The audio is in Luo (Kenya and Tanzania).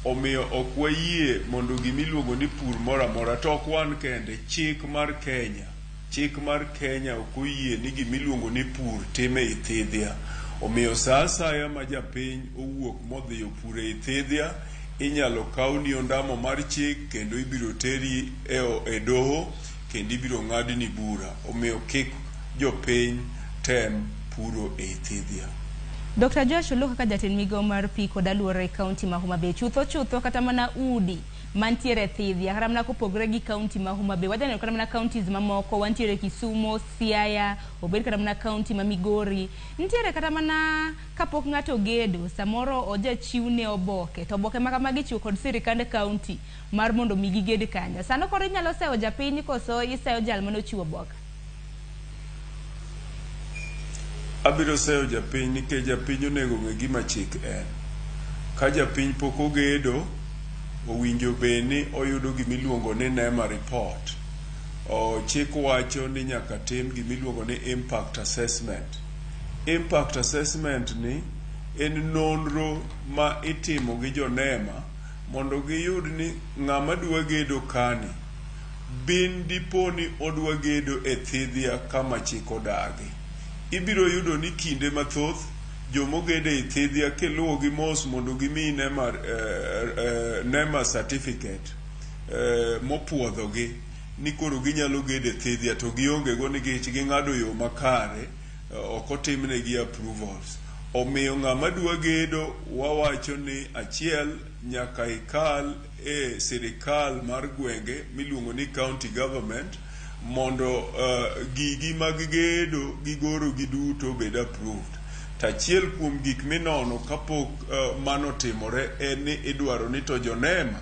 omiyo ok wayie mondo gimiluongo ni pur moro amora to ok wan kende. Chik mar Kenya ok oyie ni gimiluongo ni pur time i thidhia. Omiyo sa asaya ma japiny owuok modhi opur e thidhia, inyalo kauni ondamo mar chik kendo ibiro teri e doho kendo ibiro ng'adni bura. Omiyo kik jopiny tem puro e thidhia. Dr. Joash Aloo kaka jatend migao mar pi kod alwora e kaunti ma Homa Bay, chutho kata mana udi mantiere thidhia kata mana kopogre gi kaunti ma Homa Bay, wajaneno kata mana counties mamoko, wantiere Kisumu, Siaya, obed kata mana kaunti ma Migori, nitiere kata mana kapok ng'ato gedo samoro ojachiwne oboke, to oboke ma kamagi chiwo kod sirikand kaunti mar mondo migi ged kanyo. Sano koro inyalo seyo japiny koso iseyo jal manochiwo oboke? Abiro seyo japiny nikech japiny onego ng'e gima chik en. Ka japiny pok ogedo, owinjo beni oyudo gimiluongo ni NEMA report. Chik wacho ni nyaka tim gimiluongo ni impact assessment. Impact assessment ni en nonro ma itimo gi jo NEMA mondo giyud ni ng'ama dwa gedo kani bin dipo ni odwa gedo e thidhia kama chik odagi. Ibiro yudo ni kinde mathoth jomogede e thidhia kiluwo gi mos mondo gimi NEMA certificate mopuodhogi ni koro ginyalo gede thidhia to gionge go nikech ging'ado yo makare, ok otimnegi approvals. Omiyo ng'ama dwa gedo wawacho ni achiel nyaka ikal e sirikal mar gwenge miluongo ni county government mondo gigi mag gedo gigoro giduto bed approved. Tachiel kuom gik minono kapok mano timore en ni idwaro ni to jo NEMA